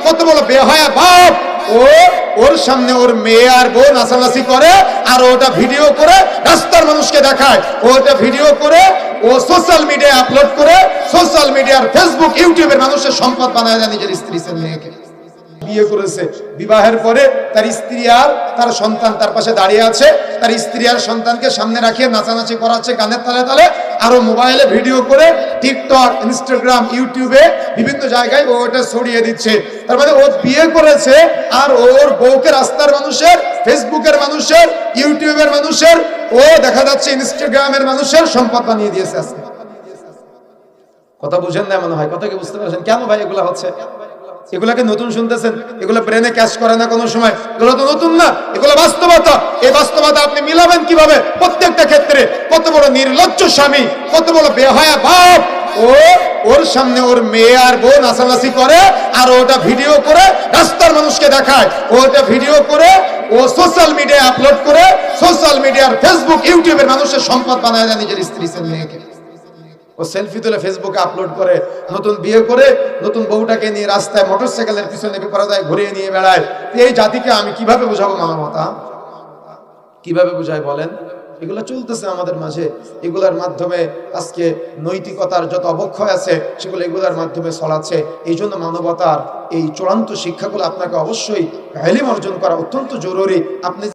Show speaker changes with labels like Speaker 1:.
Speaker 1: কত বড় বেহায়া বাপ। ওর সামনে ওর মেয়ে আর বউ নাচানাচি করে, আর ওটা ভিডিও করে রাস্তার মানুষকে দেখায়। ওটা ভিডিও করে ও সোশ্যাল মিডিয়ায় আপলোড করে সোশ্যাল মিডিয়ার ফেসবুক ইউটিউবের মানুষের সম্পদ বানায় দেয় নিজের স্ত্রী মেয়েকে। বিয়ে করেছে, বিবাহের পরে তার স্ত্রী আর তার সন্তান তার পাশে দাঁড়িয়ে আছে, তার স্ত্রী আর সন্তানকে সামনে রাখিয়ে নাচানাচি করাচ্ছে গানের তালে তালে, আরো মোবাইলে ভিডিও করে টিকটক, ইনস্টাগ্রাম, ইউটিউবে বিভিন্ন জায়গায় ও ওটা ছড়িয়ে দিচ্ছে। তার মানে ও বিয়ে করেছে আর ওর বউকে রাস্তার মানুষের, ফেসবুকের মানুষের, ইউটিউবের মানুষের, ও দেখা যাচ্ছে ইনস্টাগ্রামের মানুষের সম্পদ বানিয়ে দিয়েছে আজকে। কথা বুঝেন না মনে হয়, কথা কি বুঝতে পারছেন? কেন ভাই এগুলা হচ্ছে? এগুলাকে নতুন শুনতেছেন, এগুলো ব্রেনে ক্যাচ করে না কোনো সময়। এগুলো তো নতুন না, এগুলো বাস্তবতা। এই বাস্তবতা আপনি মিলাবেন কিভাবে? প্রত্যেকটা ক্ষেত্রে কত বড় নির্লজ্জ স্বামী, কত বড় বেহায়া বাপ। ওর সামনে ওর মেয়ে আর বউ নাচানাচি করে, আর ওটা ভিডিও করে রাস্তার মানুষকে দেখায়। ওটা ভিডিও করে ও সোশ্যাল মিডিয়ায় আপলোড করে সোশ্যাল মিডিয়ার ফেসবুক ইউটিউবের মানুষের সম্পদ বানায় দেয় নিজের স্ত্রী মেয়েকে। ও সেলফি তুলে ফেসবুকে আপলোড করে, নতুন বিয়ে করে নতুন বউটাকে নিয়ে রাস্তায় মোটরসাইকেলের পিছনে বেপরদায় ঘুরিয়ে নিয়ে বেড়ায়। এই জাতিকে আমি কিভাবে বুঝাবো মানবতা? কিভাবে বুঝাই বলেন? এগুলো চলতেছে আমাদের মাঝে। এগুলার মাধ্যমে আজকে নৈতিকতার যত অবক্ষয় আছে সেগুলো এগুলার মাধ্যমে ছড়াচ্ছে। এই জন্য মানবতার এই চূড়ান্ত শিক্ষাগুলো আপনাকে অবশ্যই ইলম অর্জন করা অত্যন্ত জরুরি। আপনি